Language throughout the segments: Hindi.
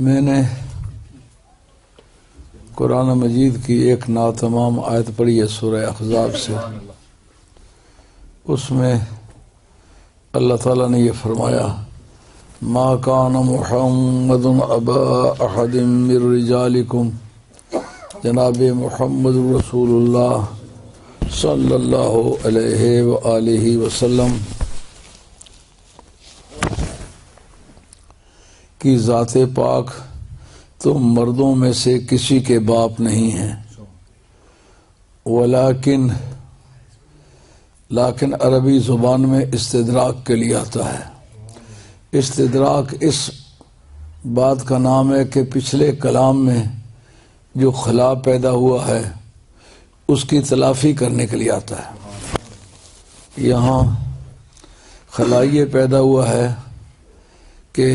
मैंने कुरान मजीद की एक नातमाम आयत पढ़ी है सूरह अहज़ाब से। उसमें अल्लाह ताला ने ये फरमाया मा कान मुहम्मदुन अबा अहदिम मिर रिजालिकुम, जनाब मुहम्मद रसूलुल्लाह सल्लल्लाहु अलैहि व आलिहि वसल्लम की ज़ाते पाक तुम मर्दों में से किसी के बाप नहीं हैं। लाकिन अरबी ज़ुबान में इस्तिदराक के लिए आता है। इस्तिदराक इस बात का नाम है कि पिछले कलाम में जो खला पैदा हुआ है उसकी तलाफ़ी करने के लिए आता है। यहाँ खला ये पैदा हुआ है कि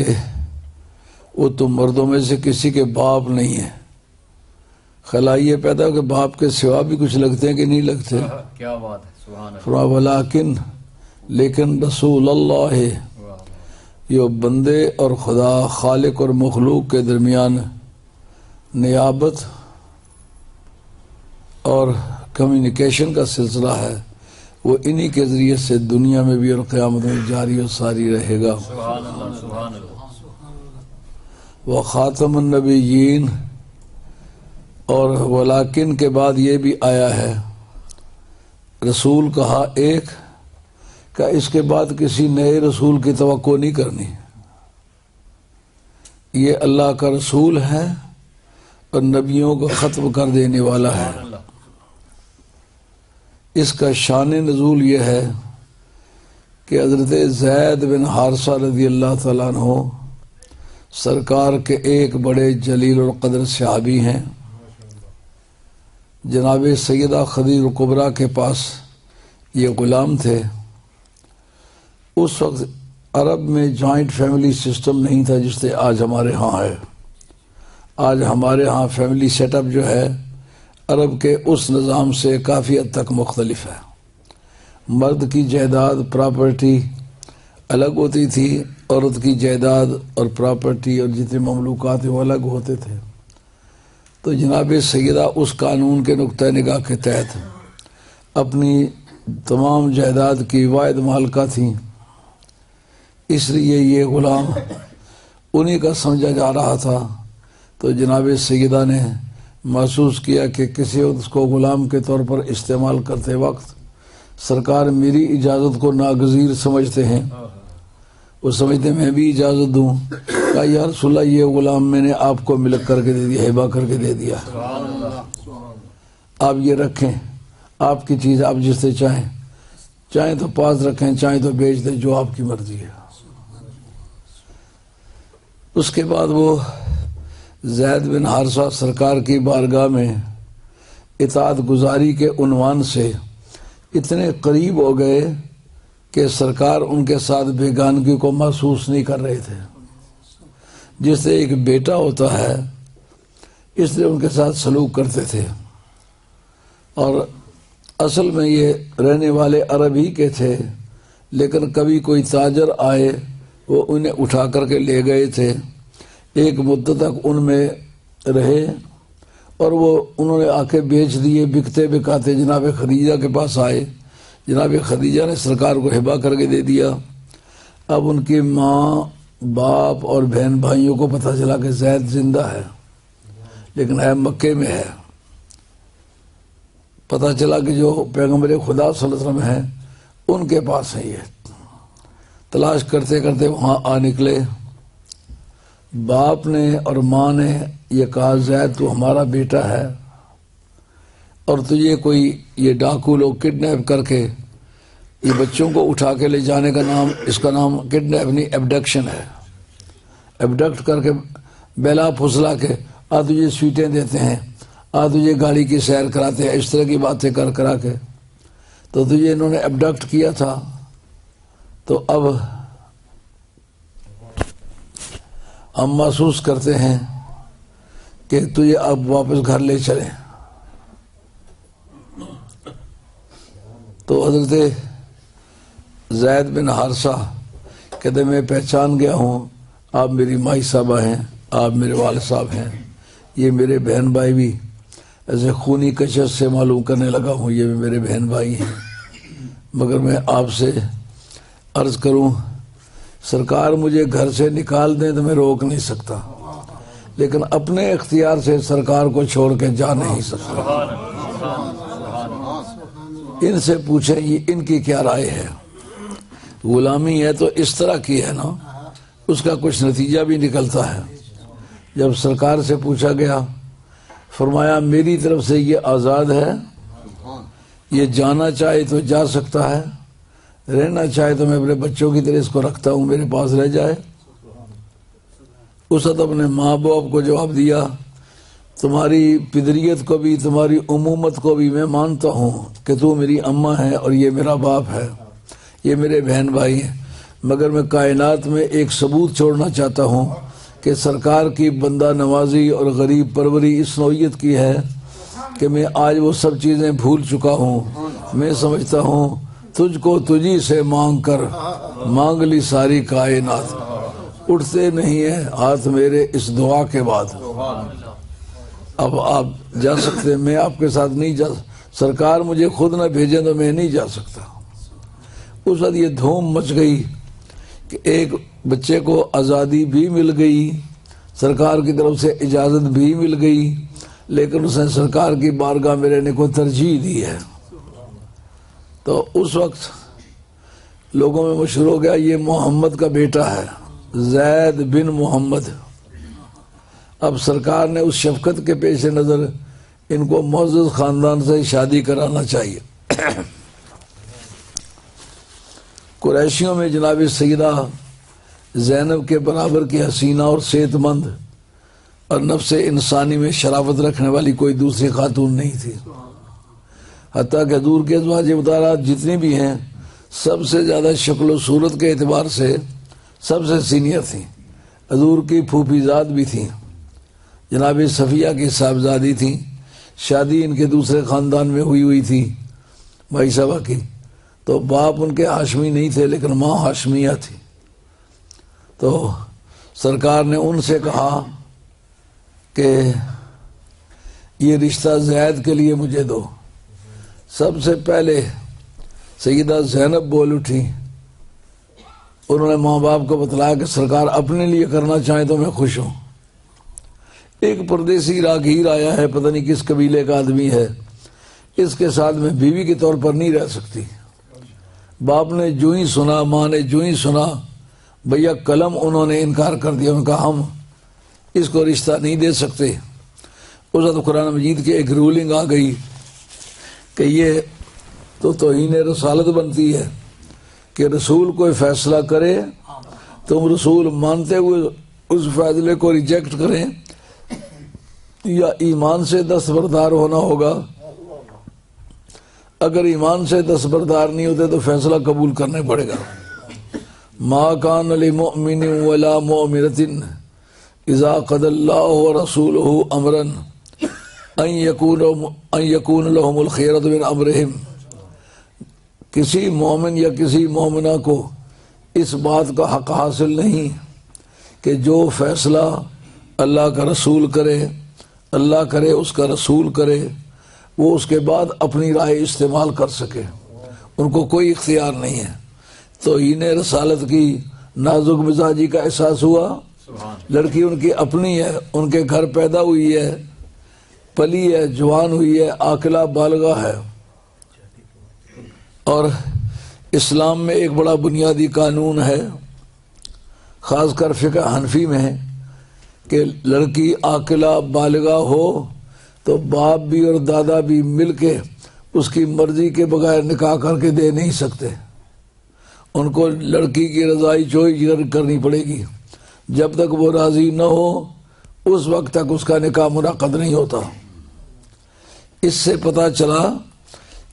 वो तुम मर्दों में से किसी के बाप नहीं है। खला ये पैदा हो कि बाप के सिवा भी कुछ लगते हैं कि नहीं लगते। क्या बात है, सुभान अल्लाह। वलाकिन लेकिन रसूल अल्लाह है, यो बंदे और खुदा खालिक और मखलूक के दरमियान नियाबत और कम्युनिकेशन का सिलसिला है, वो इन्हीं के ज़रिए से दुनिया में भी और क़यामत में जारी और सारी रहेगा। वह ख़ातमुन नबिय्यीन, और वलाकिन के बाद ये भी आया है, रसूल कहा एक का, इसके बाद किसी नए रसूल की तवक्को नहीं करनी। ये अल्लाह का रसूल है और नबियों को ख़त्म कर देने वाला है। इसका शान नज़ूल ये है कि हज़रत ज़ैद बिन हारिसा रज़ी अल्लाह तआला अन्हु सरकार के एक बड़े जलील और क़द्र सहाबी हैं। जनाब सैयदा खदीजा कुबरा के पास ये ग़ुलाम थे। उस वक्त अरब में जॉइंट फैमिली सिस्टम नहीं था जिससे आज हमारे यहाँ है। आज हमारे यहाँ फैमिली सेटअप जो है अरब के उस निज़ाम से काफ़ी हद तक मुख्तलिफ है। मर्द की जायदाद प्रॉपर्टी अलग होती थी, औरत की जायदाद और प्रॉपर्टी और जितने ममलूकात वो अलग होते थे। तो जनाब सैयदा उस कानून के नुक्ता निगाह के तहत अपनी तमाम जायदाद की वाहिद मालिका थी, इसलिए ये ग़ुलाम उन्हीं का समझा जा रहा था। तो जनाब सैयदा ने महसूस किया कि किसी उसको ग़ुलाम के तौर पर इस्तेमाल करते वक्त सरकार मेरी इजाज़त को नागज़ीर समझते हैं। वो समझते मैं भी इजाज़त दूँ। कहा यार रसूलल्लाह, ये ग़ुलाम मैंने आपको मिलक करके दे दिया, हिबा करके दे दिया, आप ये रखें, आपकी चीज़ आप जिससे चाहें, चाहें तो पास रखें, चाहें तो बेच दें, जो आपकी मर्जी है। उसके बाद वो ज़ैद बिन हारिसा सरकार की बारगाह में इताअत गुजारी के उन्वान से इतने करीब हो गए कि सरकार उनके साथ बेगानगी को महसूस नहीं कर रहे थे। जिससे एक बेटा होता है इसलिए उनके साथ सलूक करते थे। और असल में ये रहने वाले अरब ही के थे, लेकिन कभी कोई ताजर आए वो उन्हें उठा करके ले गए थे। एक मुद्दत तक उनमें रहे और वो उन्होंने आके बेच दिए। बिकते बिकाते जनाब खदीजा के पास आए। जनाब खदीजा ने सरकार को हिबा करके दे दिया। अब उनकी माँ, बाप और बहन भाइयों को पता चला कि ज़ैद जिंदा है, लेकिन है मक्के में है। पता चला कि जो पैगम्बर खुदा सल्लल्लाहु अलैहि वसल्लम है उनके पास है ये। तलाश करते करते वहाँ आ निकले। बाप ने और माँ ने ये कहा, ज़ैद तू हमारा बेटा है और तुझे कोई ये डाकू लोग किडनैप करके ये बच्चों को उठा के ले जाने का नाम, इसका नाम किडनैप नहीं एब्डक्शन है। एब्डक्ट करके बेला फुसला के आ तुझे स्वीटें देते हैं, आ तुझे गाड़ी की सैर कराते हैं, इस तरह की बातें कर करा के तो तुझे इन्होंने एब्डक्ट किया था। तो अब हम महसूस करते हैं कि तुझे अब वापस घर ले चलें। तो हजरत ज़ैद बिन हारिसा कहते मैं पहचान गया हूँ, आप मेरी माई साहबा हैं, आप मेरे वालिद साहब हैं, ये मेरे बहन भाई भी ऐसे खूनी कशश से मालूम करने लगा हूँ, ये भी मेरे बहन भाई हैं। मगर मैं आपसे अर्ज़ करूँ, सरकार मुझे घर से निकाल दें तो मैं रोक नहीं सकता, लेकिन अपने इख्तियार से सरकार को छोड़ के जा नहीं सकता। इनसे पूछें ये इनकी क्या राय है। गुलामी है तो इस तरह की है ना, उसका कुछ नतीजा भी निकलता है। जब सरकार से पूछा गया, फरमाया मेरी तरफ से ये आज़ाद है, ये जाना चाहे तो जा सकता है, रहना चाहे तो मैं अपने बच्चों की तरह इसको रखता हूँ, मेरे पास रह जाए। उस वक्त अपने माँ बाप को जवाब दिया, तुम्हारी पिदरियत को भी तुम्हारी उमूमत को भी मैं मानता हूँ कि तू मेरी अम्मा है और ये मेरा बाप है, ये मेरे बहन भाई हैं, मगर मैं कायनात में एक सबूत छोड़ना चाहता हूँ कि सरकार की बंदा नवाजी और गरीब परवरी इस नौइयत की है कि मैं आज वो सब चीज़ें भूल चुका हूँ। मैं समझता हूँ तुझको तुझी से मांग कर मांग ली सारी कायनात, उठते नहीं है हाथ मेरे इस दुआ के बाद। अब आप जा सकते हैं, मैं आपके साथ नहीं जा, सरकार मुझे खुद न भेजे तो मैं नहीं जा सकता। उस वक्त ये धूम मच गई कि एक बच्चे को आज़ादी भी मिल गई, सरकार की तरफ से इजाज़त भी मिल गई, लेकिन उसने सरकार की बारगाह में रहने को तरजीह दी है। तो उस वक्त लोगों में मशहूर हो गया ये मोहम्मद का बेटा है, ज़ैद बिन मोहम्मद। अब सरकार ने उस शफकत के पेश नज़र इनको मुअज़्ज़ज़ ख़ानदान से शादी कराना चाहिए। कुरैशियों में जनाब सईदा ज़ैनब के बराबर की हसीना और सेहतमंद और नफ्स इंसानी में शराफत रखने वाली कोई दूसरी खातून नहीं थी। हत्ता कि हज़ूर के अज़वाज मुताहरात जितनी भी हैं सबसे ज़्यादा शक्ल सूरत के एतबार से सबसे सीनियर थी। हज़ूर की फूफीज़ाद भी थी, जनाब सफ़िया की साहबजादी थी, शादी इनके दूसरे ख़ानदान में हुई थी भाई साहबा की। तो बाप उनके हाशमी नहीं थे लेकिन माँ हाशमिया थी। तो सरकार ने उनसे कहा कि ये रिश्ता ज़ैद के लिए मुझे दो। सबसे पहले सईदा ज़ैनब बोल उठी, उन्होंने माँ बाप को बतलाया कि सरकार अपने लिए करना चाहे तो मैं खुश हूँ। एक परदेसी रागीर आया है, पता नहीं किस कबीले का आदमी है, इसके साथ मैं बीवी के तौर पर नहीं रह सकती। बाप ने जो ही सुना, माँ ने जो ही सुना, भैया कलम उन्होंने इनकार कर दिया। उनका हम इसको रिश्ता नहीं दे सकते। उस वक्त कुरान मजीद की एक रूलिंग आ गई कि ये तो तौहीन रसालत बनती है कि रसूल कोई फैसला करे तुम रसूल मानते हुए उस फैसले को रिजेक्ट करें या ईमान से दस्तबरदार होना होगा। अगर ईमान से दस्तबरदार नहीं होते तो फैसला कबूल करने पड़ेगा। मा कान लिमुमिन वला मुमिनतिन इज़ा क़दल्लाहु व रसूलुहु अमरन अन यकून लहुमुल खियरतु मिन अमरिहिम। किसी मोमिन या किसी मोमिना को इस बात का हक हासिल नहीं कि जो फैसला अल्लाह का रसूल करे, अल्लाह करे उसका रसूल करे, वो उसके बाद अपनी राय इस्तेमाल कर सके। उनको कोई इख्तियार नहीं है। तो इन्हें रसालत की नाजुक मिजाजी का एहसास हुआ। लड़की उनकी अपनी है, उनके घर पैदा हुई है, पली है, जवान हुई है, आकिला बालगा है, और इस्लाम में एक बड़ा बुनियादी कानून है, ख़ासकर फ़िक़्ह हनफी में है, कि लड़की आकिला बालिगा हो तो बाप भी और दादा भी मिलके उसकी मर्जी के बगैर निकाह करके दे नहीं सकते। उनको लड़की की रज़ाई चोई करनी पड़ेगी। जब तक वो राज़ी न हो उस वक्त तक उसका निकाह मुनक़्क़द नहीं होता। इससे पता चला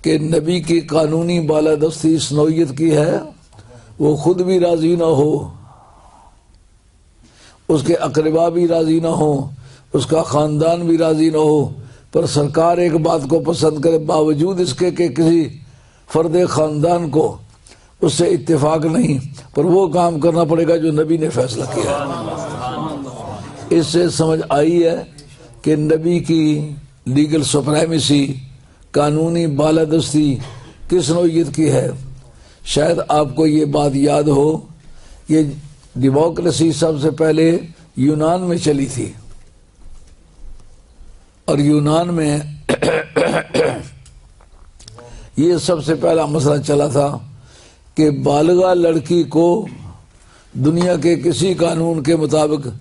कि नबी की कानूनी बालादस्ती इस नौइयत की है, वो खुद भी राज़ी न हो, उसके अक़रबा भी राज़ी न हो, उसका ख़ानदान भी राज़ी न हो, पर सरकार एक बात को पसंद करे बावजूद इसके कि किसी फ़र्द ख़ानदान को उससे इत्तेफाक नहीं, पर वो काम करना पड़ेगा जो नबी ने फैसला किया। इससे समझ आई है कि नबी की लीगल सुप्रीमेसी, कानूनी बालादस्ती किस नौइयत की है। शायद आपको ये बात याद हो, ये डेमोक्रेसी सबसे पहले यूनान में चली थी, और यूनान में ये सबसे पहला मसला चला था कि बालिगा लड़की को दुनिया के किसी कानून के मुताबिक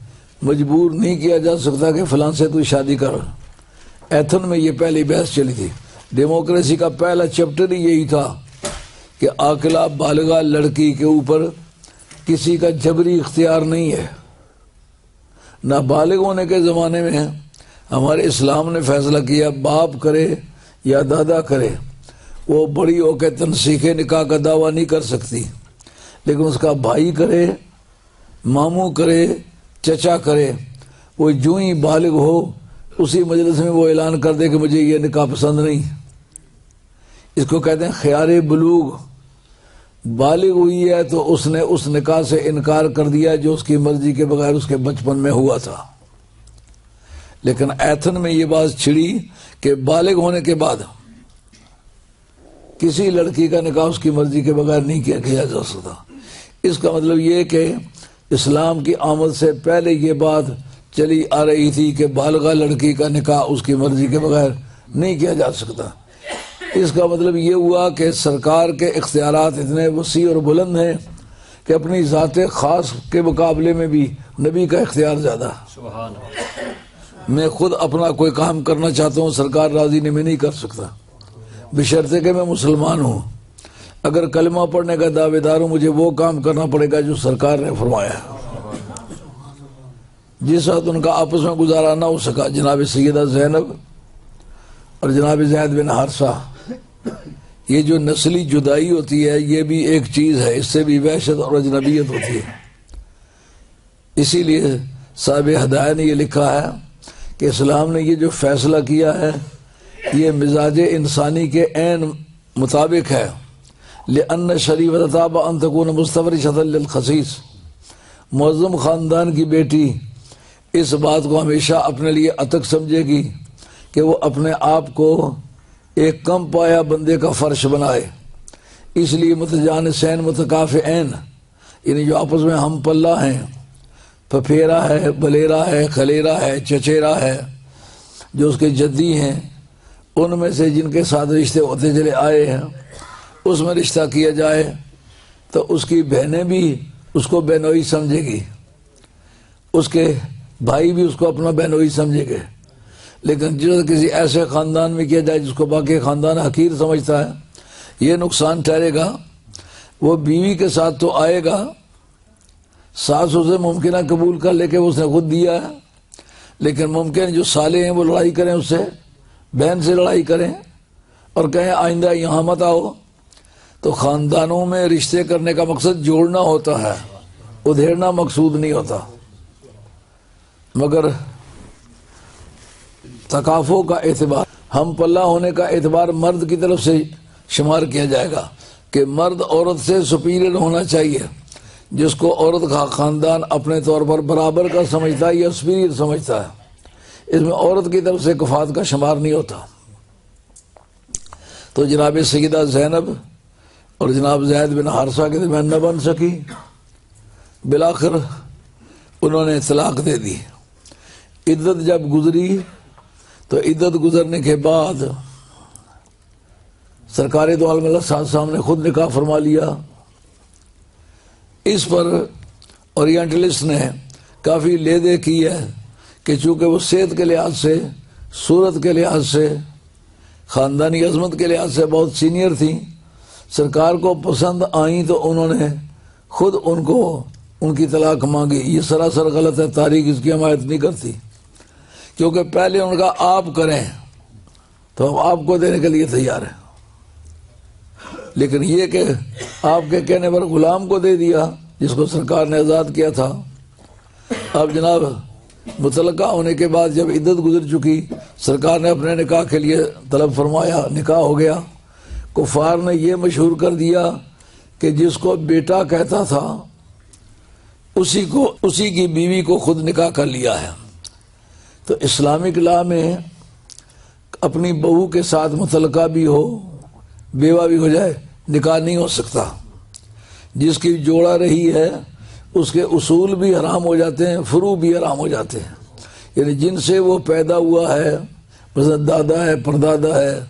मजबूर नहीं किया जा सकता कि फलां से तू शादी कर। एथन में ये पहली बहस चली थी। डेमोक्रेसी का पहला चैप्टर ही यही था कि आकिला बालिगा लड़की के ऊपर किसी का जबरी इख्तियार नहीं है। नाबालिग होने के ज़माने में हमारे इस्लाम ने फैसला किया बाप करे या दादा करे, वो बड़ी होकर तनसीखे निकाह का दावा नहीं कर सकती, लेकिन उसका भाई करे, मामू करे, चचा करे, वो जो ही बालिग हो उसी मजलिस में वो ऐलान कर दे कि मुझे ये निकाह पसंद नहीं। इसको कहते हैं ख़ियार बुलूग। बालिग हुई है तो उसने उस निकाह से इनकार कर दिया जो उसकी मर्जी के बगैर उसके बचपन में हुआ था। लेकिन एथन में ये बात छिड़ी कि बालिग होने के बाद किसी लड़की का निकाह उसकी मर्जी के बगैर नहीं किया जा सकता। इसका मतलब ये कि इस्लाम की आमद से पहले ये बात चली आ रही थी कि बालिगा लड़की का निकाह उसकी मर्जी के बगैर नहीं किया जा सकता। इसका मतलब ये हुआ कि सरकार के इख्तियारात इतने वसी और बुलंद हैं कि अपनी ज़ाते ख़ास के मुकाबले में भी नबी का इख्तियार ज़्यादा। मैं खुद अपना कोई काम करना चाहता हूँ, सरकार राज़ी नहीं, मैं नहीं कर सकता, बशर्ते कि मैं मुसलमान हूँ। अगर कलमा पढ़ने का दावेदार हूँ, मुझे वो काम करना पड़ेगा जो सरकार ने फरमाया। जिस वक्त उनका आपस में गुजारा ना हो सका, जनाब सैयदा ज़ैनब और जनाब ज़ैद बिन हारिसा, ये जो नस्ली जुदाई होती है ये भी एक चीज़ है, इससे भी वहशत और अजनबियत होती है। इसीलिए साहिब हदाया ने ये लिखा है कि इस्लाम ने ये जो फैसला किया है ये मिजाज इंसानी के ऐन मुताबिक है। लिअन्न शरीफत ताबा अन तकून मुस्तफरिशतन लिल खसीस। मुअज़्ज़म ख़ानदान की बेटी इस बात को हमेशा अपने लिए अतक समझेगी कि वो अपने आप को एक कम पाया बंदे का फर्श बनाए। इसलिए मुतजानिसैन मुतकाफ़िऐन, यानी जो आपस में हम पल्ला हैं, फफेरा है, बलेरा है, खलेरा है, चचेरा है, जो उसके जद्दी हैं, उनमें से जिनके साथ रिश्ते होते चले आए हैं उसमें रिश्ता किया जाए तो उसकी बहनें भी उसको बहनोई समझेगी, उसके भाई भी उसको अपना बहनोई समझेंगे। लेकिन जो किसी ऐसे ख़ानदान में किया जाए जिसको बाकी ख़ानदान हकीर समझता है, ये नुकसान ठहरेगा। वो बीवी के साथ तो आएगा, सास उसे मुमकिन कबूल कर लेके उसने खुद दिया है, लेकिन मुमकिन जो साले हैं वो लड़ाई करें उससे, बहन से लड़ाई करें और कहें आइंदा यहाँ मत आओ। तो ख़ानदानों में रिश्ते करने का मकसद जोड़ना होता है, उधेड़ना मकसूद नहीं होता। मगर तकाफ़ो का एतबार, हम पल्ला होने का एतबार मर्द की तरफ से शुमार किया जाएगा कि मर्द औरत से सुपीरियर होना चाहिए। जिसको औरत का ख़ानदान अपने तौर पर बराबर का समझता है या सुपीरियर समझता है, इसमें औरत की तरफ से कफ़ात का शुमार नहीं होता। तो जनाब सैयदा ज़ैनब और जनाब ज़ैद बिन हारिसा के दरमियान न बन सकी, बिलाखिर उन्होंने तलाक दे दी। इद्दत जब गुजरी तो इद्दत गुजरने के बाद सरकारी दो आलम साहब ने खुद निकाह फरमा लिया। इस पर ओरिएंटलिस्ट ने काफ़ी ले-दे की है कि चूँकि वो सेहत के लिहाज से, सूरत के लिहाज से, ख़ानदानी अजमत के लिहाज से बहुत सीनियर थी, सरकार को पसंद आई तो उन्होंने खुद उनकी तलाक मांगी। ये सरासर गलत है, तारीख इसकी हमायत नहीं करती, क्योंकि पहले उनका आप करें तो हम आपको देने के लिए तैयार हैं, लेकिन ये कि आपके कहने पर गुलाम को दे दिया जिसको सरकार ने आज़ाद किया था। अब जनाब मुतलका होने के बाद जब इद्दत गुजर चुकी, सरकार ने अपने निकाह के लिए तलब फरमाया, निकाह हो गया। कुफार ने यह मशहूर कर दिया कि जिसको बेटा कहता था उसी की बीवी को खुद निकाह कर लिया है। तो इस्लामिक लॉ में अपनी बहू के साथ मुतलका भी हो, बेवा भी हो जाए, निकाह नहीं हो सकता। जिसकी जोड़ा रही है उसके उसूल भी हराम हो जाते हैं, फुरू भी हराम हो जाते हैं। यानी जिनसे वो पैदा हुआ है, मतलब दादा है, परदादा है,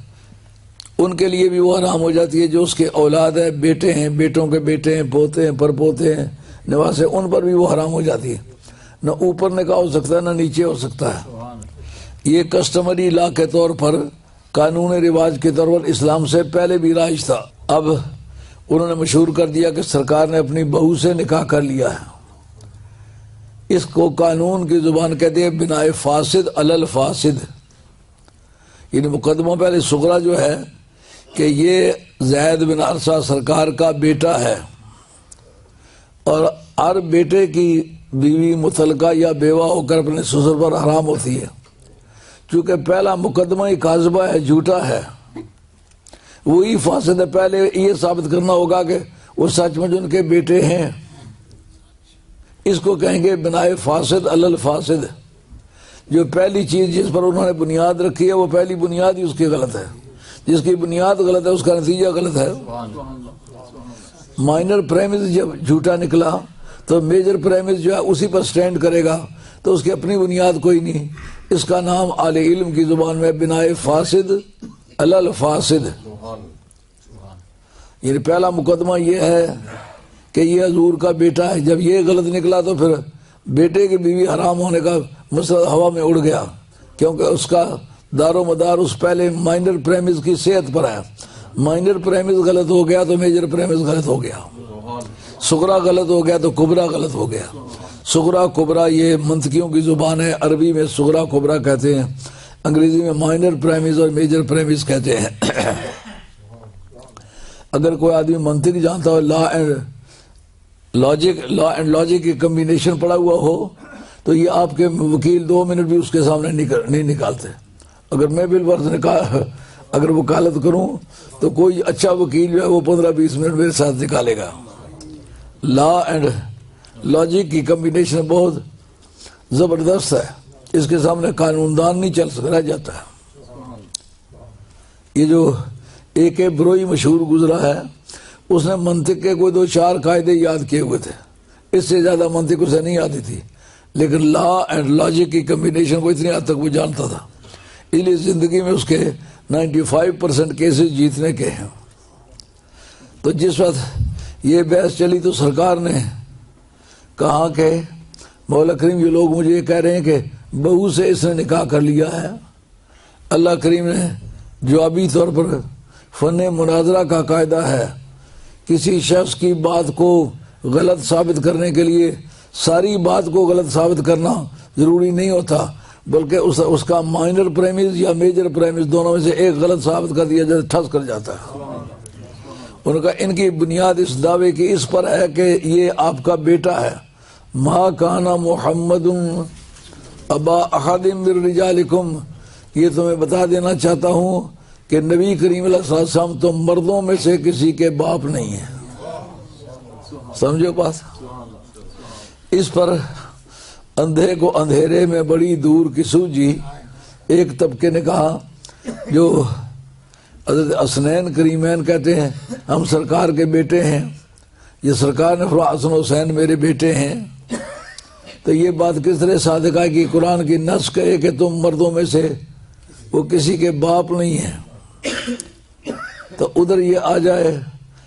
उनके लिए भी वो हराम हो जाती है। जो उसके औलाद है, बेटे हैं, बेटों के बेटे हैं, पोते हैं, परपोते हैं, नवासे, उन पर भी वो हराम हो जाती है। न ऊपर निकाह हो सकता है, न नीचे हो सकता है। ये कस्टमरी लॉ के तौर पर, कानून रिवाज के तौर पर इस्लाम से पहले भी राइज था। अब उन्होंने मशहूर कर दिया कि सरकार ने अपनी बहू से निकाह कर लिया है। इसको कानून की जुबान कहते हैं बिनाए फासिद अलल फासिद। इन मुकदमों पहले सुगरा जो है कि ये ज़ैद बिन अरसा सरकार का बेटा है और हर बेटे की बीवी मुतलका या बेवा होकर अपने ससुर पर हराम होती है। चूँकि पहला मुकदमा ही काज़बा है, झूठा है, वही फासिद है। पहले ये साबित करना होगा कि वो सचमुच उनके बेटे हैं। इसको कहेंगे बिनाए फासिद अलल फासिद। जो पहली चीज़ जिस पर उन्होंने बुनियाद रखी है वो पहली बुनियाद ही उसकी गलत है। जिसकी बुनियाद गलत है उसका नतीजा गलत है। माइनर प्रेमिस जब झूठा निकला तो मेजर प्रेमिस जो है उसी पर स्टैंड करेगा, तो उसकी अपनी बुनियाद कोई नहीं। इसका नाम आले इल्म की जुबान में बिनाए फासिद अलल फासिद। ये पहला मुकदमा ये है कि ये हजूर का बेटा है। जब ये गलत निकला तो फिर बेटे की बीवी हराम होने का मसला हवा में उड़ गया, क्योंकि उसका दारो मदार उस पहले माइनर प्रेमिस की सेहत पर है। माइनर प्रेमिस गलत हो गया तो मेजर प्रेमिस गलत हो गया, सुगरा गलत हो गया तो कुबरा गलत हो गया। सुगरा कुबरा ये मंतकियों की जुबान है, अरबी में सुगरा कुबरा कहते हैं, अंग्रेजी में माइनर प्रेमिस और मेजर प्रेमिस कहते हैं। अगर कोई आदमी मंतिक जानता हो, लॉ एंड लॉजिक की कम्बिनेशन पड़ा हुआ हो, तो ये आपके वकील 2 मिनट भी उसके सामने नहीं निकालते। अगर मैं बिलवर्ज अगर वकालत करूं तो कोई अच्छा वकील जो है वो 15-20 मिनट मेरे साथ निकालेगा। लॉ एंड लॉजिक की कम्बिनेशन बहुत ज़बरदस्त है, इसके सामने कानूनदान नहीं चल सक रह जाता है। ये जो एक ब्रोई मशहूर गुजरा है, उसने मंतिक के कोई 2-4 कायदे याद किए हुए थे, इससे ज़्यादा मंतिक उसे नहीं आती थी, लेकिन लॉ एंड लॉजिक की कम्बिनेशन को इतनी हद तक वो जानता था। इसलिए ज़िंदगी में उसके 95% केसेस जीतने के हैं। तो जिस वक्त ये बहस चली तो सरकार ने कहा कि मौला करीम, ये लोग मुझे कह रहे हैं कि बहू से इसने निकाह कर लिया है। अल्लाह करीम ने जवाबी तौर पर फ़न मुनाजरा का कायदा है, किसी शख्स की बात को गलत साबित करने के लिए सारी बात को गलत साबित करना ज़रूरी नहीं होता, बल्कि उसका माइनर प्रेमिस या मेजर प्रेमिस दोनों में से एक गलत साबित कर दिया जाए, ठस कर जाता है। उनका इनकी बुनियाद इस दावे की इस पर है कि ये आपका बेटा है। मा काना मुहम्मदुन अबा अहदिम मिर रिजालिकुम, ये तुम्हें बता देना चाहता हूँ कि नबी करीम अलैहि सल्लम तो मर्दों में से किसी के बाप नहीं है। समझो बात। इस पर अंधे को अंधेरे में बड़ी दूर की सूझी। एक तबके ने कहा, जो हज़रत हसनैन करीमैन कहते हैं हम सरकार के बेटे हैं, ये सरकार ने फरमाया हसन हुसैन मेरे बेटे हैं, तो ये बात किस तरह सादिक है कि कुरान की नस कहे कि तुम मर्दों में से वो किसी के बाप नहीं है। तो उधर ये आ जाए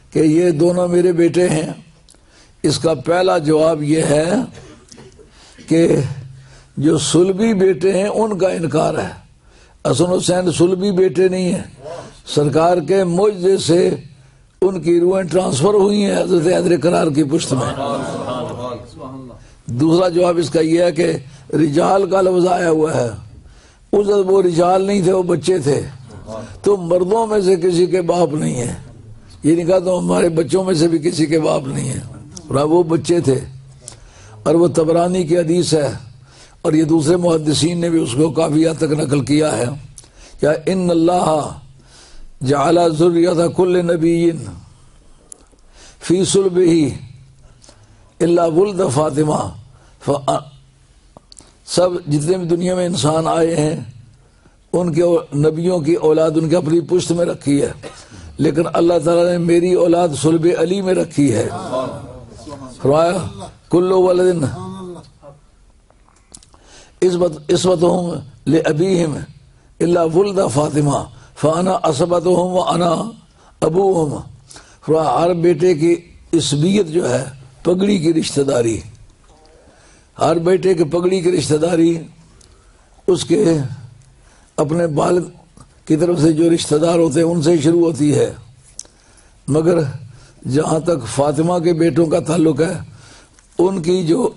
कि ये दोनों मेरे बेटे हैं, इसका पहला जवाब ये है कि जो सुलभी बेटे हैं उनका इनकार है। हसन हुसैन सुलभी बेटे नहीं है, सरकार के मुआवजे से उनकी रूहें ट्रांसफर हुई हैं हजरत हैदर करार की पुश्त में। दूसरा जवाब इसका यह है कि रिजाल का लफ्ज आया हुआ है, उस वो रिजाल नहीं थे, वो बच्चे थे। तो मर्दों में से किसी के बाप नहीं है, ये नहीं कहा तो हमारे बच्चों में से भी किसी के बाप नहीं है, और वो बच्चे थे। और वो तबरानी की हदीस है और ये दूसरे मुहद्दिसीन ने भी उसको काफी हद तक नकल किया है। क्या इन अल्लाह जअला ज़ुर्रियत कुल्ल नबिय्यिन फी सुल्बिही इल्ला वुल्द फातिमा, सब जितने भी दुनिया में इंसान आए हैं उनके नबियों की औलाद उनके अपनी पुश्त में रखी है, लेकिन अल्लाह ताला ने मेरी औलाद सुल्ब अली में रखी है। फरमाया कुल्लु वलदिन इस्वतहुम ले अबीहिम इल्ला वुल्द फातिमा फाना असबतहुम व अना अबूहुम। हर बेटे की इसबियत जो है पगड़ी की रिश्तेदारी, हर बेटे के पगड़ी की रिश्तेदारी उसके अपने बाल की तरफ से जो रिश्तेदार होते हैं उनसे शुरू होती है, मगर जहाँ तक फातिमा के बेटों का ताल्लुक है उनकी जो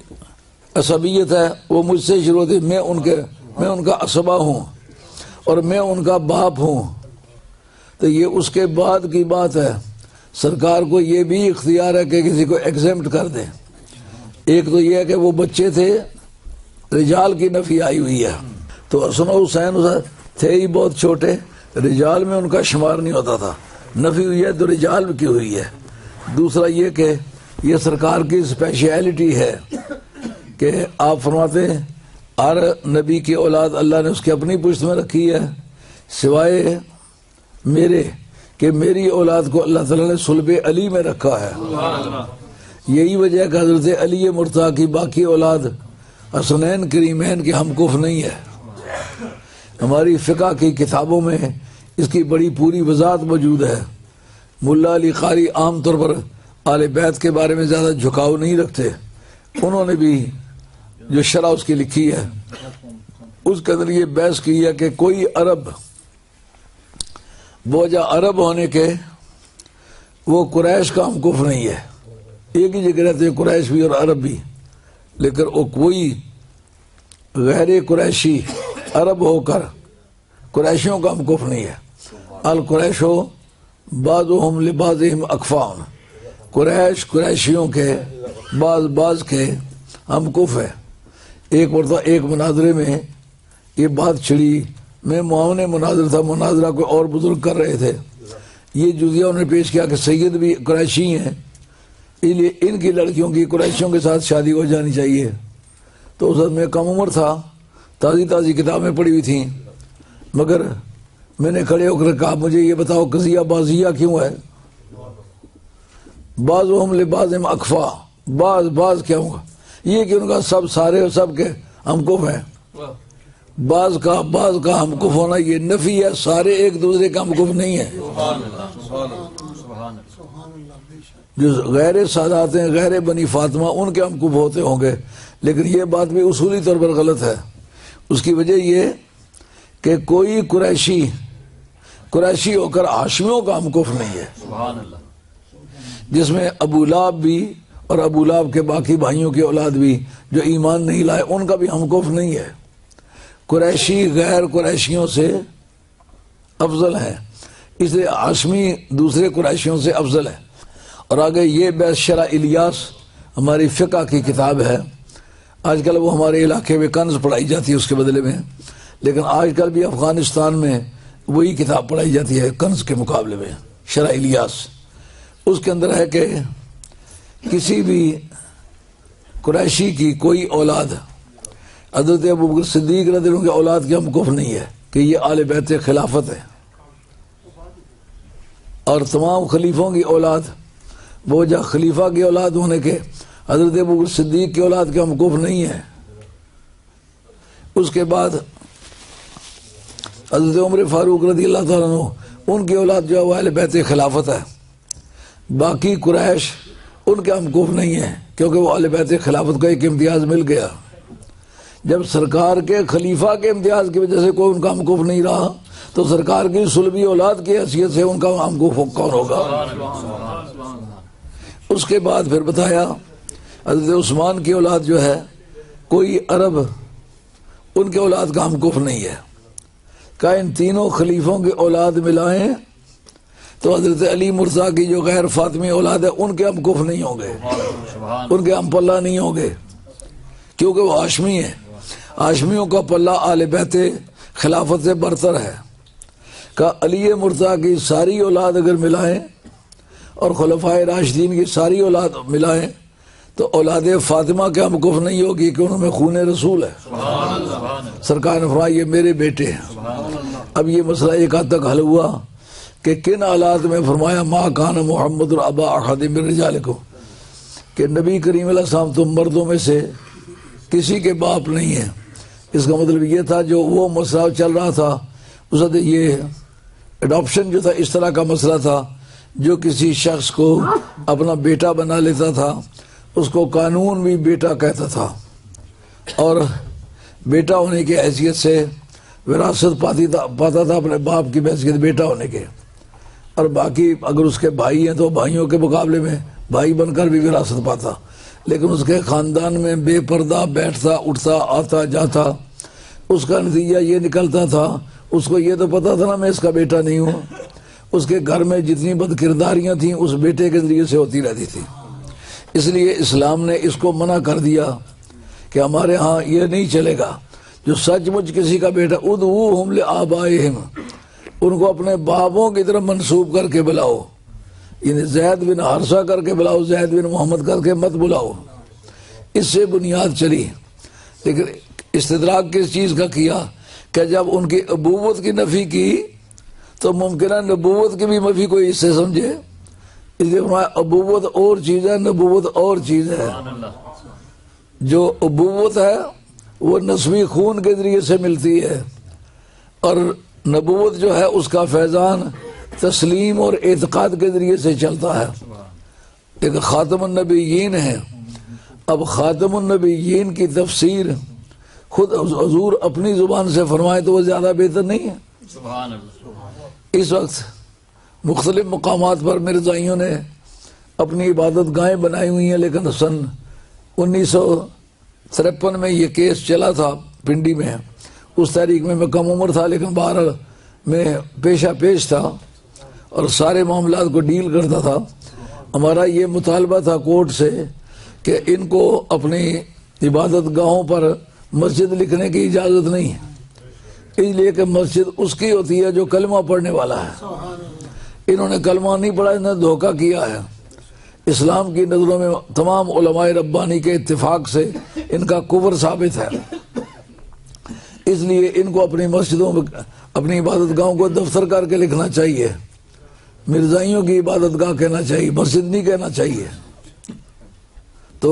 असबियत है वो मुझसे शुरू होती है। मैं उनका असबा हूँ और मैं उनका बाप हूँ। तो ये उसके बाद की बात है, सरकार को ये भी इख्तियार है कि किसी को एग्जेम्प्ट कर दे। एक तो ये है कि वो बच्चे थे, रिजाल की नफी आई हुई है, तो हसन हुसैन थे ही बहुत छोटे, रिजाल में उनका शुमार नहीं होता था, नफी हुई है तो रिजाल की हुई है। दूसरा ये कि ये सरकार की स्पेशलिटी है कि आप फरमाते हैं हर नबी की औलाद अल्लाह ने उसकी अपनी पुश्त में रखी है, सिवाय मेरे कि मेरी औलाद को अल्लाह ताला ने सुल्ब अली में रखा है। यही वजह है कि हजरत अली मुर्तज़ा की बाकी औलाद हसनैन करीमैन के हमकुफ नहीं है। हमारी फ़िक़्ह की किताबों में इसकी बड़ी पूरी वजाहत मौजूद है। मुल्ला अली कारी आम तौर पर आले बैत के बारे में ज़्यादा झुकाव नहीं रखते, उन्होंने भी जो शरह उसकी लिखी है उसके अंदर ये बहस की है कि कोई अरब वजह अरब होने के वो कुरैश का हमकुफ नहीं है, एक ही जगह रहते हैं कुरैश भी और अरब भी, लेकिन वो कोई गैर कुरैशी अरब होकर कुरैशियों का हमकुफ नहीं है। अल कुरैशो बाज़ुहुम लिबाज़िहिम अकफ़ान, कुरैश कुरैशियों के बाज के हमकुफ है। एक मरतबा एक मुनाजरे में ये बात छिड़ी, मैं मुआवने मुनाजर था, मुनाजरा कोई और बुजुर्ग कर रहे थे, ये जुजिया उन्होंने पेश किया कि सैयद भी कुरैशी हैं, इसलिए इनकी लड़कियों की कुरैशियों के साथ शादी हो जानी चाहिए। तो उस वक्त मैं कम उम्र था, ताज़ी किताबें पढ़ी हुई थी, मगर मैंने खड़े होकर कहा मुझे ये बताओ कज़िया बाजिया क्यों है? बाज़ुहुम लिबाज़िहिम अकफ़ा, बाज क्या होगा? ये कि उनका सब सारे सब के हमकुफ हैं। बाज का हमकुफ होना ये नफी है, सारे एक दूसरे का हमकुफ नहीं है। जो गैर सादात हैं, गैर बनी फातिमा, उनके हमकुफ होते होंगे, लेकिन ये बात भी उसूली तौर पर गलत है। उसकी वजह ये कि कोई कुरैशी होकर हाशमियों का हमकुफ नहीं है, जिसमें अबू लाब भी और अबू लाब के बाकी भाइयों की औलाद भी जो ईमान नहीं लाए उनका भी हमकुफ नहीं है। कुरैशी गैर कुरैशियों से अफजल है, इसलिए हाशमी दूसरे कुरैशियों से अफजल है। और आगे ये बहस शरह इलियास हमारी फ़िक़्ह की किताब है, आजकल वो हमारे इलाके में कंज पढ़ाई जाती है उसके बदले में, लेकिन आजकल भी अफ़गानिस्तान में वही किताब पढ़ाई जाती है कंज के मुकाबले में, शरह इलियास। उसके अंदर है कि किसी भी कुरैशी की कोई औलाद हज़रत अबू बकर सिद्दीक़ रज़ी अल्लाह अन्हु की औलाद के हमकुफ नहीं है कि ये आले बैत खिलाफत है, और तमाम खलीफों की औलाद वो जो खलीफा की औलाद होने के हज़रत अबू बकर सिद्दीक़ की औलाद के हमकुफ नहीं है। उसके बाद हज़रत उमर फारूक रज़ी अल्लाह तआला अन्हु उनकी औलाद जो है वो अहले बैत खिलाफत है। बाकी कुरैश उनके हमकूफ नहीं है, क्योंकि वो अहले बैत खिलाफत को एक इम्तियाज मिल गया। जब सरकार के खलीफा के इम्तियाज की वजह से कोई उनका हमकूफ नहीं रहा, तो सरकार की सुलभी औलाद की हैसियत से उनका हमकूफ कौन होगा। उसके बाद फिर बताया हज़रत उस्मान की औलाद जो है कोई अरब उनके औलाद का हमकूफ नहीं है। का इन तीनों खलीफों की औलाद मिलाएं तो हजरत अली मुर्जा की जो गैर फातिमी औलाद है उनके हमकूफ नहीं होंगे, उनके हम पल्ला नहीं होंगे, क्योंकि वो हाशमी है। हाशमियों का पल्ला आले बैते खिलाफत से बरतर है। का अली मुर्जा की सारी औलाद अगर मिलाएं और खुलफाए राशिदीन की सारी औलाद मिलाएं तो औलाद फातिमा के हमकूफ नहीं होगी, कि उनमें खून रसूल है। सरकार ने फरमाया ये मेरे बेटे हैं। अब ये मसला एक हद तक हल हुआ कि किन हालात में फरमाया माँ कान मोहम्मद अबा अहद मिन रिजालिकुम, कि नबी करीम अलैहि सलाम तुम मर्दों में से किसी के बाप नहीं है। इसका मतलब ये था जो वो मसला चल रहा था उस वक्त ये एडॉप्शन जो था इस तरह का मसला था, जो किसी शख्स को अपना बेटा बना लेता था उसको कानून भी बेटा कहता था, और बेटा होने की हैसियत से विरासत पाता था अपने बाप की हैसियत बेटा होने के। और बाकी अगर उसके भाई हैं तो भाइयों के मुकाबले में भाई बनकर भी विरासत पाता। लेकिन उसके ख़ानदान में बेपर्दा बैठता उठता आता जाता, उसका नतीजा ये निकलता था, उसको ये तो पता था ना मैं इसका बेटा नहीं हूँ, उसके घर में जितनी बदकिरदारियाँ थीं उस बेटे के ज़रिए से होती रहती थी। इसलिए इस्लाम ने इसको मना कर दिया कि हमारे यहाँ ये नहीं चलेगा। जो सचमुच किसी का बेटा उदऊहुम लिआबाइहिम, उनको अपने बापों की तरफ मंसूब करके बुलाओ, यानी जैद बिन हारसा करके बुलाओ, जैद बिन मोहम्मद करके मत बुलाओ। इससे बुनियाद चली। लेकिन इस्तिदराक किस चीज़ का किया कि जब उनकी अबूवत की नफ़ी की तो मुमकिन है नबूवत की भी नफ़ी कोई इससे समझे। इसलिए अबूवत और चीज़ है, नबूवत और चीज़ है। जो अबूवत है वो नस्बी खून के ज़रिए से मिलती है, और नबूवत जो है उसका फैज़ान तस्लीम और एतक़ाद के ज़रिए से चलता है। एक ख़ातमुन नबिय्यीन है। अब ख़ातमुन नबिय्यीन की तफसीर खुद हुज़ूर अपनी ज़ुबान से फरमाए तो वो ज़्यादा बेहतर नहीं है। इस वक्त मुख्तलिफ मकामात पर मिर्ज़ाइयों ने अपनी इबादत गाहें बनाई हुई हैं, लेकिन सन 1953 में ये केस चला था पिंडी में। उस तारीख में मैं कम उम्र था, लेकिन बहरहाल मैं पेशा पेश था और सारे मामलात को डील करता था। हमारा ये मुतालबा था कोर्ट से कि इनको अपनी इबादत गाहों पर मस्जिद लिखने की इजाज़त नहीं है, इसलिए कि मस्जिद उसकी होती है जो कलमा पढ़ने वाला है। इन्होंने कलमा नहीं पढ़ा, इन्होंने धोखा किया है। इस्लाम की नज़रों में तमाम उलमाए रब्बानी के इत्तिफाक से इनका कुफ्र साबित है। इसलिए इनको अपनी मस्जिदों में अपनी इबादत गाहों को दफ्तर करके लिखना चाहिए। मिर्ज़ाइयों की इबादत गाह कहना चाहिए, मस्जिद नहीं कहना चाहिए। तो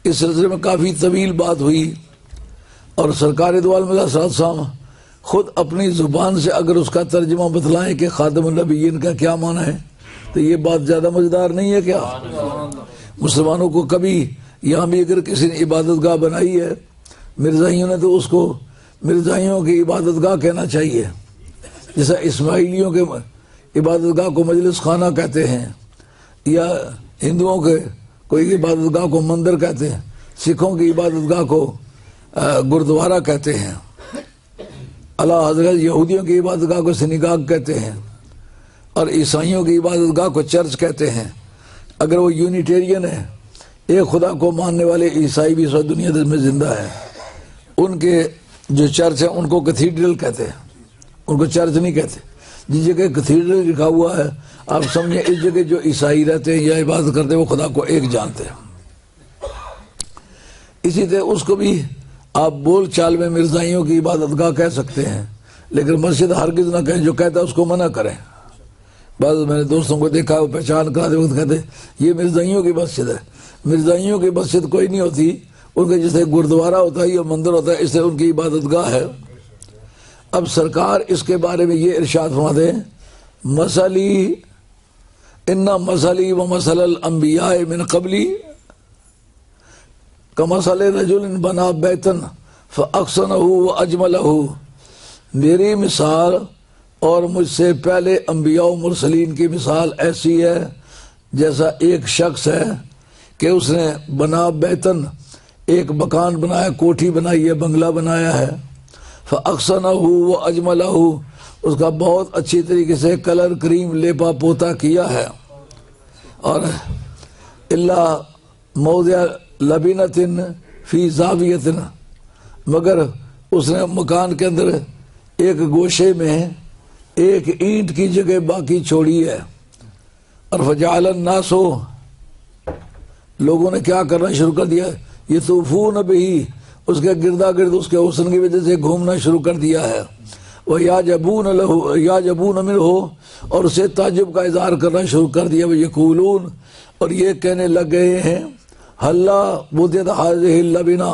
इस सिलसिले में काफ़ी तवील बात हुई, और सरकार दो आलम साहब खुद अपनी ज़ुबान से अगर उसका तर्जुमा बतलाएं कि ख़ातमुन नबिय्यीन का क्या माना है, तो ये बात ज़्यादा मज़ेदार नहीं है क्या? मुसलमानों को कभी यहाँ भी अगर किसी ने इबादत गाह बनाई है मिर्ज़ाइयों ने, तो उसको मिर्ज़ाइयों की इबादत गाह कहना चाहिए। जैसा इस्माइलियों के इबादत गाह को मजलिस खाना कहते हैं, या हिंदुओं के कोई इबादत गाह को मंदिर कहते हैं, सिखों की इबादत गाह को गुरुद्वारा कहते हैं, अला हज़रत यहूदियों की इबादत गाह को सिनेगाग कहते हैं, और ईसाइयों की इबादत गाह को चर्च कहते हैं। अगर वो यूनिटेरियन है, एक खुदा को मानने वाले ईसाई भी इस दुनिया में ज़िंदा है, उनके जो चर्च है उनको कैथीड्रल कहते हैं, उनको चर्च नहीं कहते। जिस जगह कैथीड्रल लिखा हुआ है आप समझें इस जगह जो ईसाई रहते हैं या इबादत करते हैं वो खुदा को एक जानते हैं। इसी तरह उसको भी आप बोल चाल में मिर्ज़ाइयों की इबादत गाह कह सकते हैं, लेकिन मस्जिद हरगिज़ ना कहें। जो कहता है उसको मना करें। बाद मैंने दोस्तों को देखा वो पहचान कराते वक्त कहते ये मिर्ज़ाइयों की मस्जिद है। मिर्ज़ाइयों की मस्जिद कोई नहीं होती, उनके जैसे गुरुद्वारा होता है या मंदिर होता है, इससे उनकी इबादत गाह है। अब सरकार इसके बारे में ये इरशाद फरमाते हैं, मसली इन्ना मसली व मसलल अंबिया मिन कबली कमसल रजुलिन बना बैतन फअक्सनहु व अजमलहु। मेरी मिसाल और मुझसे पहले अंबिया व मुरसलीन की मिसाल ऐसी है जैसा एक शख्स है कि उसने बना बैतन, एक मकान बनाया, कोठी बनाई है, बंगला बनाया है। फअक्सनहु व अजमलहु, उसका बहुत अच्छी तरीके से कलर क्रीम लेपा पोता किया है। और इल्ला मौदिया लबीनतिन फी जावियतिन, मगर उसने मकान के अंदर एक गोशे में एक ईंट की जगह बाकी छोड़ी है। और फजालन नासो, लोगों ने क्या करना शुरू कर दिया, ये तूफून भी, उसके गिरदा गिर्द उसके हुस्न की वजह से घूमना शुरू कर दिया है। वह या जबून अमिर हो, और उसे ताजुब का इजहार करना शुरू कर दिया। वह यकूलून, और ये कहने लग गए हैं, हल्ला बुद्यत हाज़िहिल लबीना,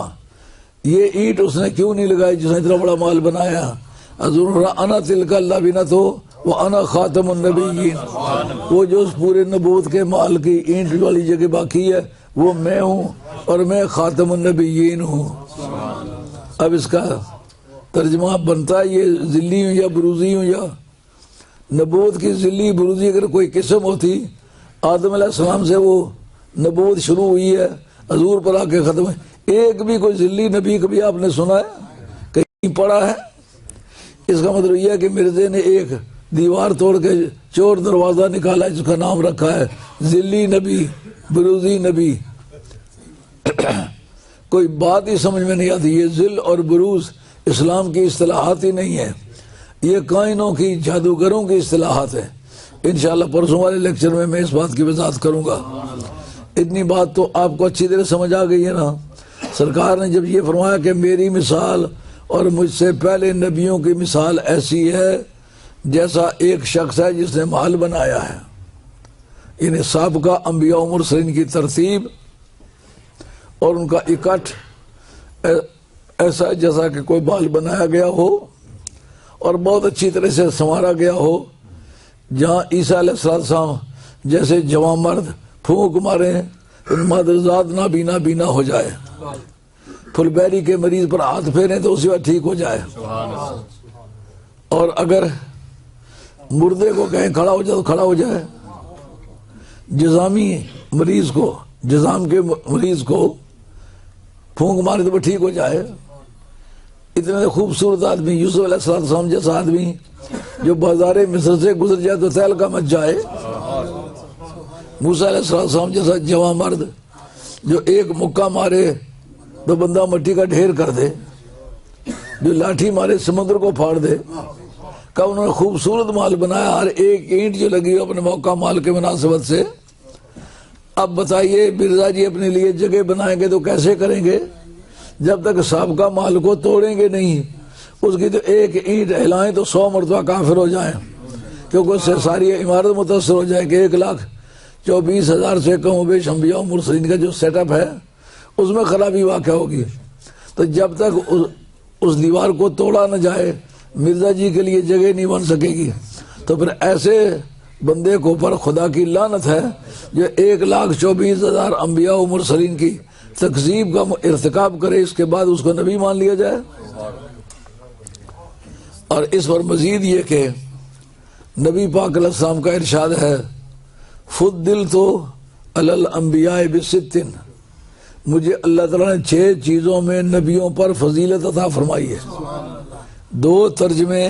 ये ईंट उसने क्यों नहीं लगाई जिसने इतना बड़ा माल बनाया। अज़ुर अना तिलका लबीना, तो वो अना खातमुन नबिय्यीन, वो जो उस पूरे नबूवत के माल की ईंट वाली जगह बाकी है वो मैं हूँ, और मैं खातमुन नबिय्यीन हूँ। अब इसका तर्जमा बनता है, ये जिल्ली हूँ या बुरूजी हूँ, या नबूवत की जिल्ली बुरूजी अगर कोई किस्म होती, आदम अलैहिस्सलाम से वो नबूवत शुरू हुई है, हजूर पर आके खत्म है। एक भी कोई जिल्ली नबी कभी आपने सुना है, कहीं पढ़ा है? इसका मतलब यह है कि मिर्जे ने एक दीवार तोड़ के चोर दरवाजा निकाला, जिसका नाम रखा है जिल्ली नबी, बुरूजी नबी। कोई बात ही समझ में नहीं आती। ये जिल और बुरूज इस्लाम की इस्तिलाहात ही नहीं है, ये काइनों की, जादूगरों की इस्तिलाहात है। इंशाअल्लाह परसों वाले लेक्चर में मैं इस बात की वजाहत करूंगा। इतनी बात तो आपको अच्छी तरह समझ आ गई है ना। सरकार ने जब ये फरमाया कि मेरी मिसाल और मुझसे पहले नबियों की मिसाल ऐसी है जैसा एक शख्स है जिसने महल बनाया है, यानी साबका अंबिया और मुरसलीन की तरतीब और उनका इकट्ठ ऐसा जैसा कि कोई महल बनाया गया हो और बहुत अच्छी तरह से संवारा गया हो, जहाँ ईसा अलैहिस्सलाम जैसे जवान मर्द फूंक मारे मदरजात ना बीना बीना हो जाए, फुलबेरी के मरीज पर हाथ फेरे तो उसी बात ठीक हो जाए। और अगर मुर्दे को कहीं खड़ा हो जाए तो खड़ा हो जाए, जजामी मरीज को, जजाम के मरीज को फूंक मारे तो वो ठीक हो जाए। इतने खूबसूरत आदमी यूसुफ अलैहिस्सलाम जैसा आदमी जो बाजारे मिस्र से गुजर जाए तो तैल का मच जाए, मूसा अलैहिस्सलाम जैसा जवान मर्द जो एक मुक्का मारे तो बंदा मट्टी का ढेर कर दे, जो लाठी मारे समुद्र को फाड़ दे, का उन्होंने खूबसूरत माल बनाया। हर एक ईंट जो लगी अपने मौका माल के मुनासिबत से। अब बताइए बिरजा जी अपने लिए जगह बनाएंगे तो कैसे करेंगे जब तक साबका माल को तोड़ेंगे नहीं। उसकी तो एक ईंट हिलाएं तो 100 मरतबा काफिर हो जाए, क्योंकि उससे सारी इमारत मुतासर हो जाए कि 1,24,000 से कम बेश अंबिया मुरसलीन का जो सेटअप है उसमें खराबी वाक़ होगी। तो जब तक उस दीवार को तोड़ा न जाए मिर्जा जी के लिए जगह नहीं बन सकेगी। तो फिर ऐसे बंदे को ऊपर खुदा की लानत है जो 1,24,000 अंबिया और मुरसलीन की तकजीब का इर्तिकाब करे, इसके बाद उसको नबी मान लिया जाए। और इस पर मजीद ये कि नबी पाक अलैहिस्सलाम का इरशाद है, फुद्दिल तो अलल अंबिया बिसित्तिन, मुझे अल्लाह ताला ने 6 चीज़ों में नबियों पर फजीलत अता फरमाई है। 2 तर्जमे,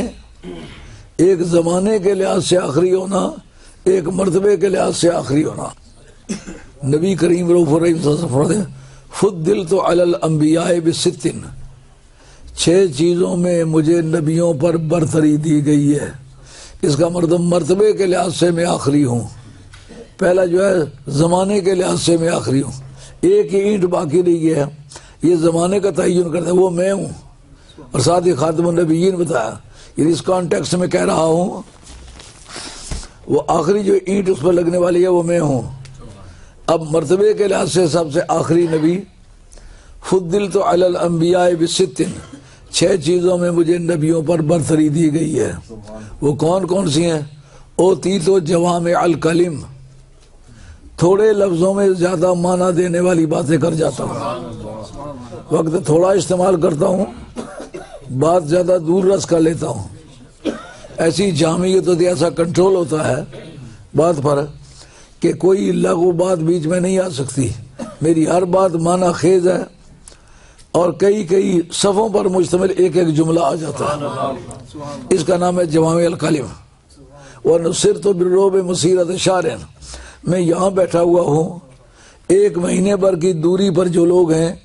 एक ज़माने के लिहाज से आखिरी होना, एक मर्तबे के लिहाज से आखिरी होना। नबी करीम रऊफ़ुर रहीम फरमाते फुद्दिल तो अलल अंबिया बिसित्तिन, 6 चीज़ों में मुझे नबियों पर बरतरी दी गई है। इसका मतलब मर्तबे के लिहाज से मैं आखिरी हूँ, पहला जो है ज़माने के लिहाज से मैं आखिरी हूँ। एक ही ईंट बाकी रही है, ये ज़माने का तयन करता है, वो मैं हूँ। और साथ ही खातमुन नबिय्यीन बताया, ये इस कॉन्टेक्स्ट में कह रहा हूँ, वो आखिरी जो ईंट उस पर लगने वाली है वो मैं हूँ। अब मर्तबे के लिहाज से सबसे आखिरी नबी, फुद्दिल तो अलल अंबिया बिसित्तिन, 6 चीजों में मुझे नबियों पर बरतरी दी गई है। वो कौन कौन सी हैं? ओती तो जवामे अल कलिम, थोड़े लफ्जों में ज्यादा माना देने वाली बातें कर जाता हूँ, वक्त थोड़ा इस्तेमाल करता हूँ, बात ज्यादा दूर रस कर लेता हूँ। ऐसी जामियत होती है, ऐसा कंट्रोल होता है बात पर कि कोई लघु बात बीच में नहीं आ सकती। मेरी हर बात माना खेज है और कई कई सफ़ों पर मुश्तमिल एक एक जुमला आ जाता है। इसका नाम है जवामे अल कलिम। व नुसिर तो बिर्रोब मुसीरत शारन, मैं यहाँ बैठा हुआ हूँ, 1 महीने भर की दूरी पर जो लोग हैं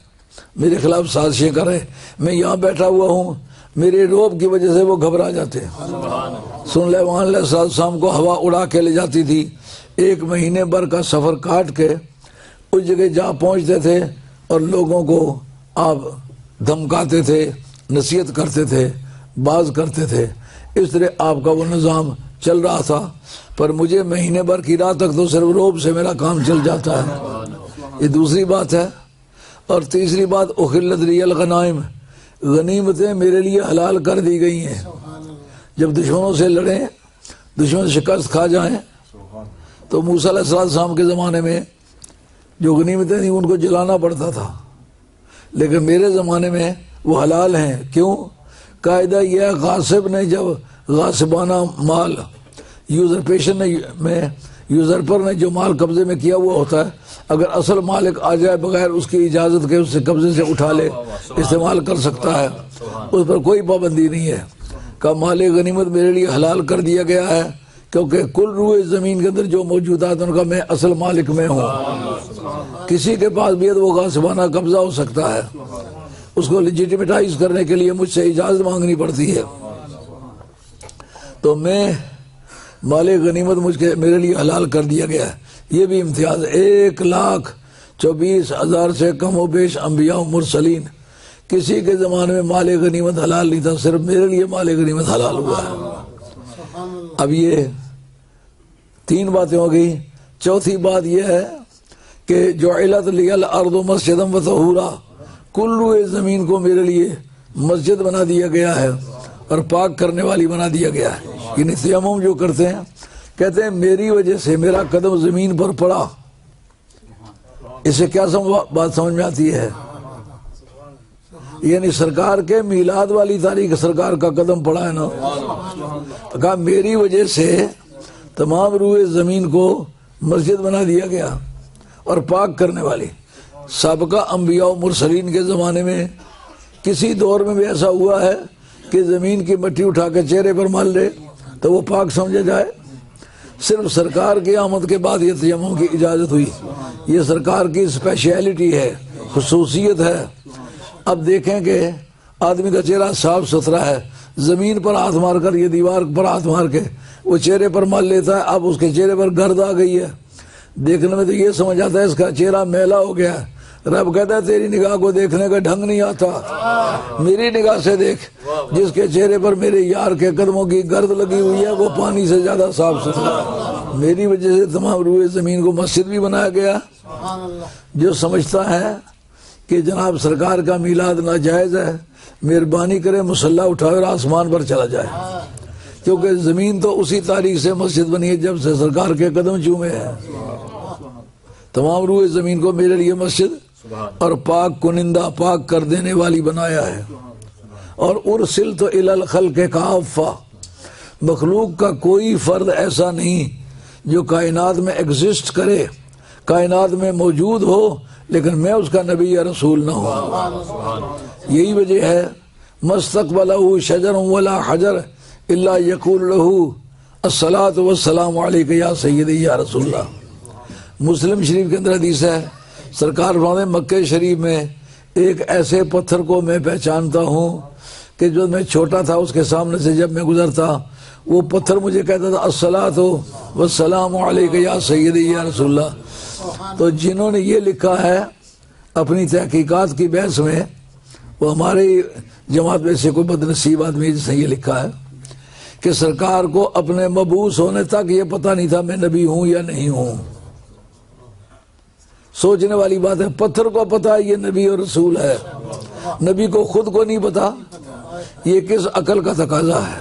मेरे खिलाफ साजिशें कर रहे, मैं यहाँ बैठा हुआ हूँ, मेरे रोब की वजह से वो घबरा जाते हैं। सुन ले, वहाँ शाम को हवा उड़ा के ले जाती थी, 1 महीने भर का सफ़र काट के उस जगह जा पहुँचते थे और लोगों को आप धमकाते थे, नसीहत करते थे, बाज करते थे। इस तरह आपका वो निज़ाम चल रहा था। पर मुझे महीने भर की रात तक तो सिर्फ रोब से मेरा काम चल जाता है। ये दूसरी बात है। और तीसरी बात, उखिल्लत रियल गनाइम, गनीमतें मेरे लिए हलाल कर दी गई हैं। जब दुश्मनों से लड़ें, दुश्मन शिकस्त खा जाएं, तो मूसा अलैहिस्सलाम के ज़माने में जो गनीमतें थी उनको जलाना पड़ता था, लेकिन मेरे ज़माने में वो हलाल हैं। क्यों? कायदा यह है, गासिब ने जब गासिबाना माल यूजरपेशन में यूजरपर ने जो माल कब्जे में किया हुआ होता है, अगर असल मालिक आ जाए बगैर उसकी इजाज़त के उससे कब्जे से उठा ले, इस्तेमाल कर सकता है, उस पर कोई पाबंदी नहीं है। का माल गनीमत मेरे लिए हलाल कर दिया गया है, क्योंकि कुल रूए ज़मीन के अंदर जो मौजूदात उनका मैं असल मालिक में हूँ। किसी के पास भी वो गासिबाना कब्जा हो सकता है, उसको लेजिटिमेटाइज करने के लिए मुझसे इजाज़त मांगनी पड़ती है। तो मैं माले गनीमत मुझे मेरे लिए हलाल कर दिया गया है। ये भी इम्तियाज। 1,24,000 से कम व बेश अम्बिया मुरसलीन, किसी के ज़माने में माले गनीमत हलाल नहीं था, सिर्फ मेरे लिए माले गनीमत हलाल हुआ है। अब ये 3 बातें हो गई। चौथी बात यह है कि जो इलत लियल अर्दो मस्जिदम व तहूरा, कुल्लू ज़मीन को मेरे लिए मस्जिद बना दिया गया है और पाक करने वाली बना दिया गया है। यानी तयम्मुम जो करते हैं, कहते हैं मेरी वजह से मेरा कदम ज़मीन पर पड़ा। इससे क्या बात समझ में आती है? यानी सरकार के मीलाद वाली तारीख सरकार का कदम पड़ा है ना, तो कहा मेरी वजह से तमाम रूए ज़मीन को मस्जिद बना दिया गया और पाक करने वाली। साबका अम्बिया और मुरसलीन के ज़माने में किसी दौर में भी ऐसा हुआ है कि ज़मीन की मिट्टी उठा के चेहरे पर मल ले तो वो पाक समझा जाए? सिर्फ सरकार की आमद के बाद ये तयम्मुम की इजाज़त हुई। ये सरकार की स्पेशलिटी है, खुसूसियत है। अब देखें कि आदमी का चेहरा साफ सुथरा है, ज़मीन पर हाथ मार कर, ये दीवार पर हाथ मार के वो चेहरे पर मल लेता है। अब उसके चेहरे पर गर्द आ गई है, देखने में तो ये समझ आता है इसका चेहरा मैला हो गया है। रब कहता है तेरी निगाह को देखने का ढंग नहीं आता, मेरी निगाह से देख। जिसके चेहरे पर मेरे यार के कदमों की गर्द लगी हुई है वो पानी से ज्यादा साफ सुथरा है। मेरी वजह से तमाम रूए ज़मीन को मस्जिद भी बनाया गया। जो समझता है कि जनाब सरकार का मीलाद नाजायज़ है, मेहरबानी करे मुसल्ला उठाए और आसमान पर चला जाए, क्योंकि ज़मीन तो उसी तारीख से मस्जिद बनी है जब से सरकार के कदम चूमे हैं। तमाम रूए ज़मीन को मेरे लिए मस्जिद और पाक कुनिंदा, पाक कर देने वाली बनाया है। और उरसिल तो इलल खल्क़ काफ़ा, मखलूक का कोई फ़र्द ऐसा नहीं जो कायनात में एग्जिस्ट करे, कायनात में मौजूद हो, लेकिन मैं उसका नबी या रसूल ना हूँ। यही वजह है मस्तक़बलहु शजर वला हजर इल्ला यक़ूल लहू अस्सलातु वस्सलामु अलैका या सय्यदी या रसूलल्लाह। मुस्लिम शरीफ के अंदर हदीस है, सरकार फरमाते मक्के शरीफ में एक ऐसे पत्थर को मैं पहचानता हूँ कि जो मैं छोटा था उसके सामने से जब मैं गुजरता वो पत्थर मुझे कहता था अस्सलातु वस्सलामु अलैका या सय्यदी या रसूलल्लाह। तो जिन्होंने ये लिखा है अपनी तहकीकात की बहस में, वो हमारे जमात में से कोई बदनसीब आदमी जिसने ये लिखा है कि सरकार को अपने मबूस होने तक ये पता नहीं था मैं नबी हूँ या नहीं हूँ। सोचने वाली बात है। पत्थर को पता है ये नबी और रसूल है, नबी को खुद को नहीं पता। ये किस अकल का तकाजा है?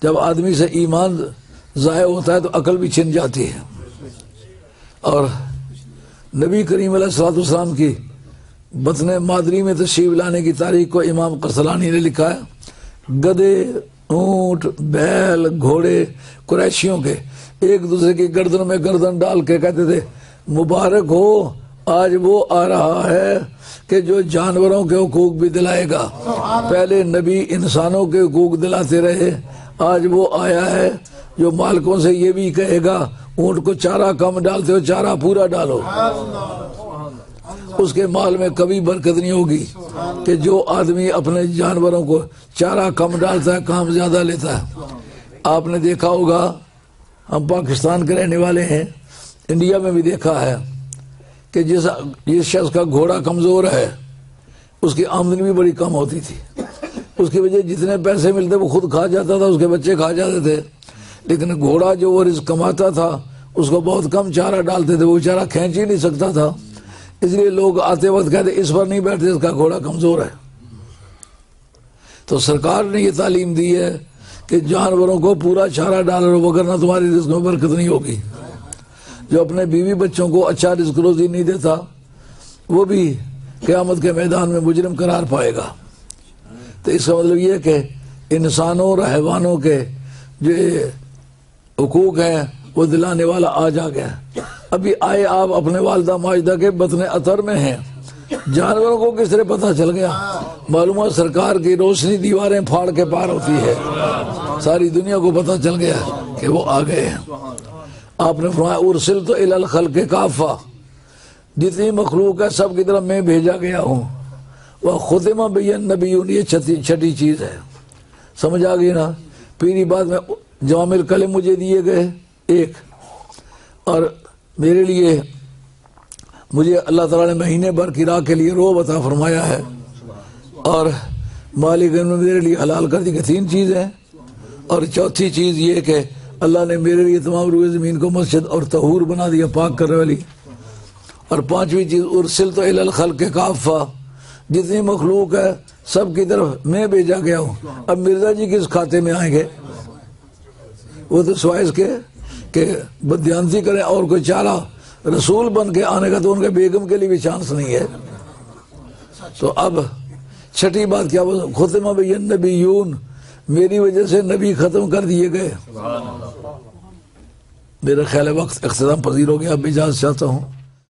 जब आदमी से ईमान ज़ाया होता है तो अकल भी छिन जाती है। और नबी करीम अलैहिस्सलाम की बतन मादरी में तशरीफ लाने की तारीख को इमाम कसलानी ने लिखा है। गधे, ऊंट, बैल, घोड़े कुरैशियों के एक दूसरे की गर्दन में गर्दन डाल के कहते थे, मुबारक हो, आज वो आ रहा है कि जो जानवरों के हुकूक भी दिलाएगा। पहले नबी इंसानों के हुकूक दिलाते रहे, आज वो आया है जो मालिकों से ये भी कहेगा, ऊंट को चारा कम डालते हो, चारा पूरा डालो। उसके माल में कभी बरकत नहीं होगी कि जो आदमी अपने जानवरों को चारा कम डालता है, काम ज्यादा लेता है। आपने देखा होगा, हम पाकिस्तान के रहने वाले हैं, इंडिया में भी देखा है कि जिस शख्स का घोड़ा कमजोर है उसकी आमदनी भी बड़ी कम होती थी। उसकी वजह जितने पैसे मिलते वो खुद खा जाता था, उसके बच्चे खा जाते थे। लेकिन घोड़ा जो वो रिस्क कमाता था उसको बहुत कम चारा डालते थे, वो बेचारा खींच ही नहीं सकता था। इसलिए लोग आते वक्त कहते इस पर नहीं बैठते, इसका घोड़ा कमजोर है। तो सरकार ने ये तालीम दी है कि जानवरों को पूरा चारा डालो, वगरना तुम्हारी रिस्क में बरकत नहीं होगी। जो अपने बीवी बच्चों को अच्छा रिस्क रोजी नहीं देता वो भी क़यामत के मैदान में मुजरिम करार पाएगा। तो इसका मतलब ये है कि इंसानों और हैवानों के जो हुकूक है वो दिलाने वाला आज आ गया। अभी आए आप अपने वालदा माजदा के बतने अतर में हैं, जानवरों को किस तरह पता चल गया? मालूम है सरकार की रोशनी दीवारें फाड़ के पार होती है, सारी दुनिया को पता चल गया कि वो आ गए हैं। आपने फरमाया उरसिल तो इलल खल्क़ काफ़ा, जितनी मखलूक है सब की तरफ मैं भेजा गया हूँ। वह खुतिमा बियन नबीयून, ये छठी चीज है, समझ आ गई ना? पीरी बात में जवामिल कलिम मुझे दिए गए एक, और मेरे लिए मुझे अल्लाह ताला ने महीने भर की राह के लिए रोब अता फरमाया है, और मालिक ने मेरे लिए हलाल कर दी कि 3 चीज़ें। और चौथी चीज़ ये कि अल्लाह ने मेरे लिए तमाम रूए ज़मीन को मस्जिद और तहूर बना दिया, पाक करने वाली। और 5वीं चीज़ उरसिल तो इलल खल्क़ काफ़ा, जितनी मखलूक है सब की तरफ मैं भेजा गया हूँ। अब मिर्जा जी किस खाते में आएंगे? वो तो सिवाय इसके कि बदयांती करें और कोई चारा रसूल बन के आने का तो उनके बेगम के लिए भी चांस नहीं है। तो अब छठी बात क्या बोल, खुतिमा बियन नबीयून, मेरी वजह से नबी खत्म कर दिए गए। मेरा ख्याल है वक्त इख्तिताम पजीर हो गया, अब इजाज़त चाहता हूँ।